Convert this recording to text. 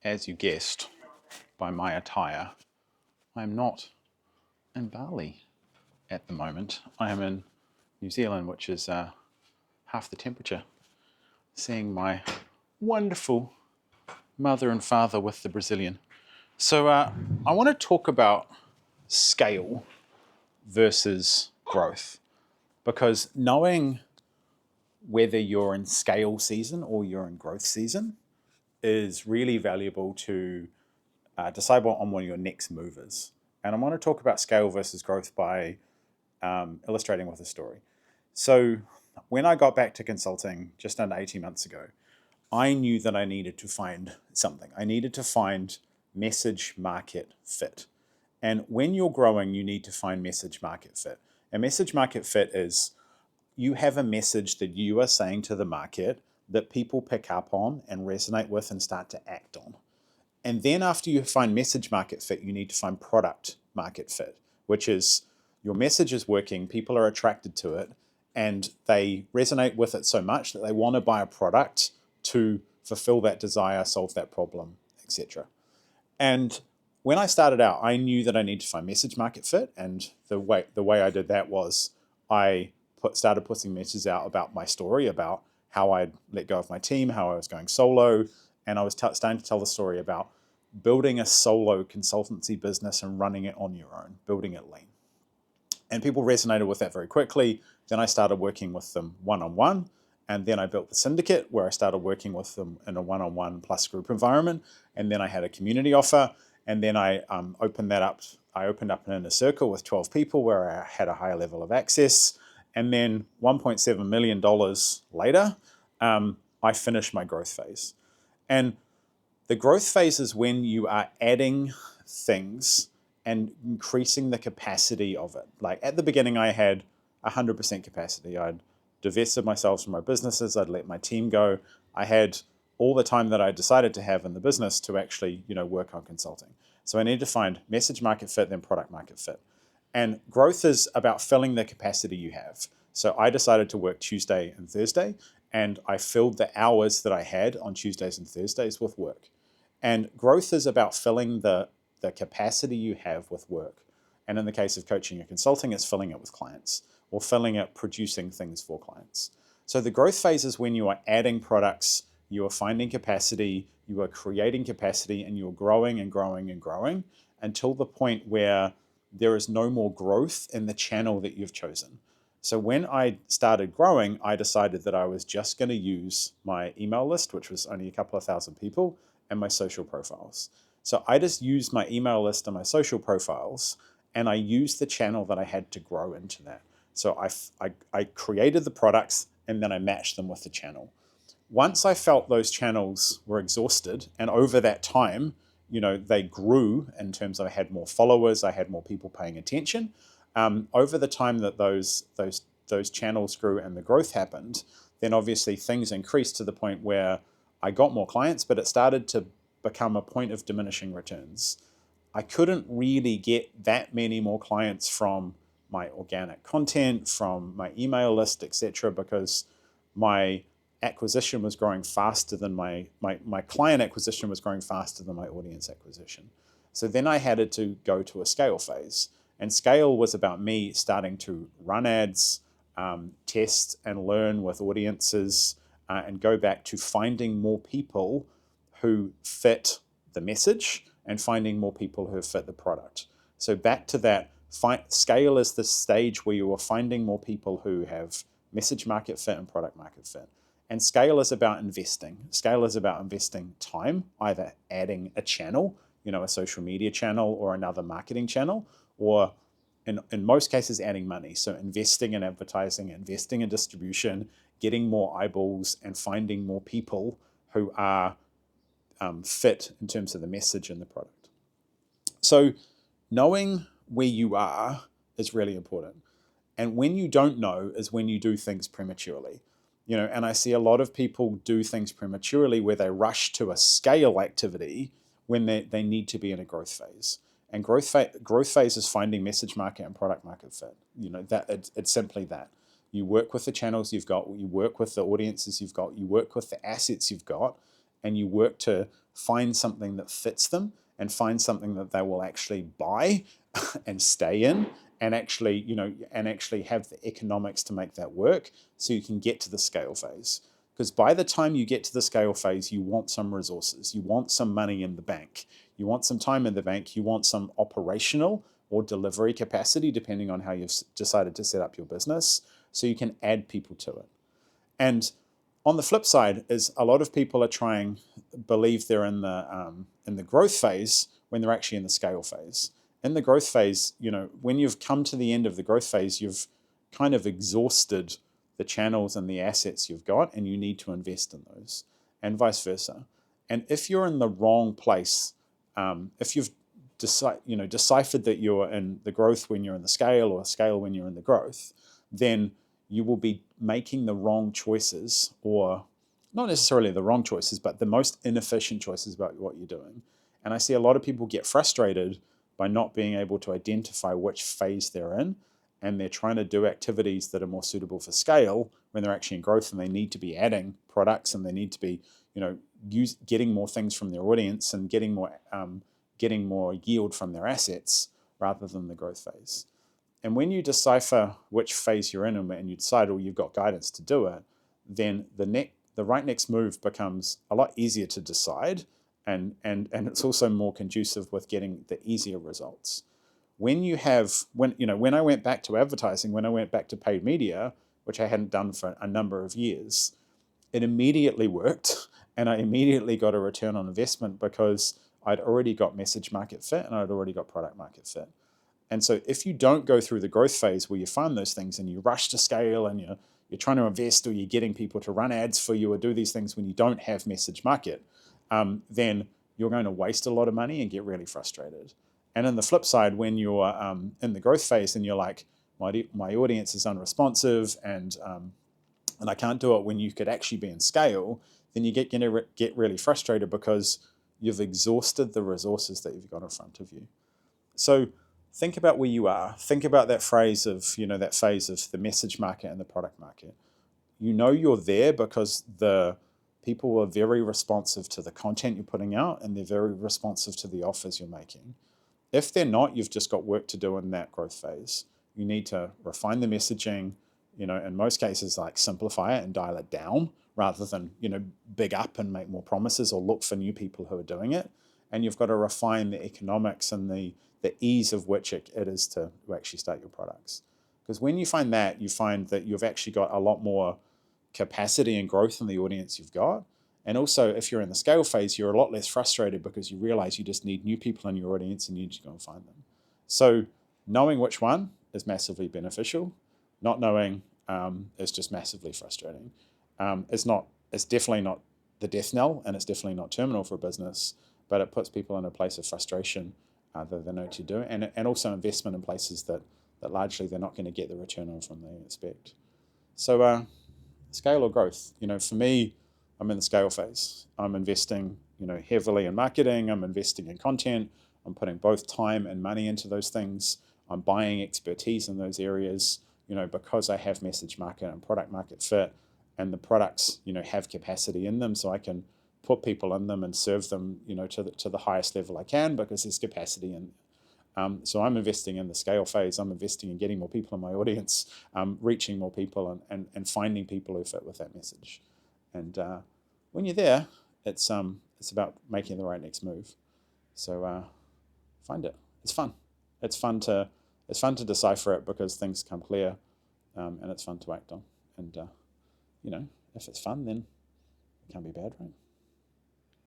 as you guessed by my attire, I'm not in Bali at the moment. I am in New Zealand, which is half the temperature, seeing my wonderful mother and father with the Brazilian. So I want to talk about scale versus growth, because knowing whether you're in scale season or you're in growth season is really valuable to decide on what your next move is. And I want to talk about scale versus growth by illustrating with a story. So when I got back to consulting just under 18 months ago, I knew that I needed to find something. I needed to find message market fit. And when you're growing, you need to find message market fit. And message market fit is you have a message that you are saying to the market that people pick up on and resonate with and start to act on. And then after you find message market fit, you need to find product market fit, which is your message is working, people are attracted to it, and they resonate with it so much that they want to buy a product to fulfill that desire, solve that problem, etc. And when I started out, I knew that I needed to find message market fit, and the way I did that was I started putting messages out about my story, about how I'd let go of my team, how I was going solo, and I was starting to tell the story about building a solo consultancy business and running it on your own, building it lean. And people resonated with that very quickly. Then I started working with them one-on-one, and then I built the syndicate where I started working with them in a one-on-one plus group environment. And then I had a community offer, and then I opened that up. I opened up an inner circle with 12 people where I had a higher level of access. And then $1.7 million later, I finished my growth phase. And the growth phase is when you are adding things and increasing the capacity of it. Like at the beginning, I had 100% capacity. I'd divested myself from my businesses. I'd let my team go. I had all the time that I decided to have in the business to actually, work on consulting. So I need to find message market fit, then product market fit. And growth is about filling the capacity you have. So I decided to work Tuesday and Thursday, and I filled the hours that I had on Tuesdays and Thursdays with work. And growth is about filling the capacity you have with work. And in the case of coaching and consulting, it's filling it with clients or filling it producing things for clients. So the growth phase is when you are adding products, you are finding capacity, you are creating capacity, and you're growing and growing and growing until the point where there is no more growth in the channel that you've chosen. So when I started growing, I decided that I was just going to use my email list, which was only a couple of thousand people, and my social profiles. So I just used my email list and my social profiles, and I used the channel that I had to grow into that. So I created the products, and then I matched them with the channel. Once I felt those channels were exhausted, and over that time, they grew in terms of I had more followers, I had more people paying attention. Over the time that those channels grew and the growth happened, then obviously things increased to the point where I got more clients, but it started to become a point of diminishing returns. I couldn't really get that many more clients from my organic content, from my email list, etc., because my acquisition was growing faster than my client acquisition was growing faster than my audience acquisition. So then I had to go to a scale phase. And scale was about me starting to run ads, test and learn with audiences, and go back to finding more people who fit the message and finding more people who fit the product. So back to that, scale is the stage where you are finding more people who have message market fit and product market fit. And scale is about investing. Scale is about investing time, either adding a channel, a social media channel or another marketing channel, or in most cases, adding money. So investing in advertising, investing in distribution, getting more eyeballs, and finding more people who are fit in terms of the message and the product. So knowing where you are is really important. And when you don't know is when you do things prematurely. And I see a lot of people do things prematurely where they rush to a scale activity when they need to be in a growth phase. And growth phase is finding message market and product market fit. That it's simply that. You work with the channels you've got, you work with the audiences you've got, you work with the assets you've got, and you work to find something that fits them and find something that they will actually buy and stay in, and actually, have the economics to make that work, so you can get to the scale phase. Because by the time you get to the scale phase, you want some resources, you want some money in the bank, you want some time in the bank, you want some operational or delivery capacity, depending on how you've decided to set up your business, so you can add people to it. And on the flip side is a lot of people believe they're in the growth phase when they're actually in the scale phase. In the growth phase, when you've come to the end of the growth phase, you've kind of exhausted the channels and the assets you've got, and you need to invest in those, and vice versa. And if you're in the wrong place, if you've deciphered that you're in the growth when you're in the scale, or scale when you're in the growth, then you will be making the wrong choices, or not necessarily the wrong choices, but the most inefficient choices about what you're doing. And I see a lot of people get frustrated by not being able to identify which phase they're in, and they're trying to do activities that are more suitable for scale when they're actually in growth, and they need to be adding products, and they need to be, getting more things from their audience, and getting more yield from their assets, rather than the growth phase. And when you decipher which phase you're in, and you decide, or you've got guidance to do it, then the right next move becomes a lot easier to decide, and it's also more conducive with getting the easier results. When I went back to advertising, when I went back to paid media, which I hadn't done for a number of years, it immediately worked, and I immediately got a return on investment, because I'd already got message market fit, and I'd already got product market fit. And so if you don't go through the growth phase where you find those things, and you rush to scale, and you're trying to invest, or you're getting people to run ads for you or do these things when you don't have message market, then you're going to waste a lot of money and get really frustrated. And on the flip side, when you're in the growth phase, and you're like, my audience is unresponsive, and I can't do it when you could actually be in scale, then you get really frustrated, because you've exhausted the resources that you've got in front of you. So think about where you are. Think about that phase of the message market and the product market. You're there because the people are very responsive to the content you're putting out, and they're very responsive to the offers you're making. If they're not, you've just got work to do in that growth phase. You need to refine the messaging, in most cases, like simplify it and dial it down, rather than, big up and make more promises, or look for new people who are doing it. And you've got to refine the economics and the ease of which it is to actually start your products. Because when you find that you've actually got a lot more capacity and growth in the audience you've got. And also, if you're in the scale phase, you're a lot less frustrated, because you realize you just need new people in your audience, and you need to go and find them. So knowing which one is massively beneficial. Not knowing is just massively frustrating. It's definitely not the death knell, and it's definitely not terminal for a business, but it puts people in a place of frustration that they know to do, and also investment in places that largely they're not going to get the return on from they expect. So scale or growth, for me, I'm in the scale phase. I'm investing, heavily in marketing. I'm investing in content. I'm putting both time and money into those things. I'm buying expertise in those areas, because I have message market and product market fit, and the products, have capacity in them, so I can put people in them and serve them, to the highest level I can, because there's capacity in. So I'm investing in the scale phase. I'm investing in getting more people in my audience, reaching more people, and finding people who fit with that message. And when you're there, it's about making the right next move. So find it. It's fun. It's fun to decipher it, because things come clear, and it's fun to act on. And if it's fun, then it can't be bad, right?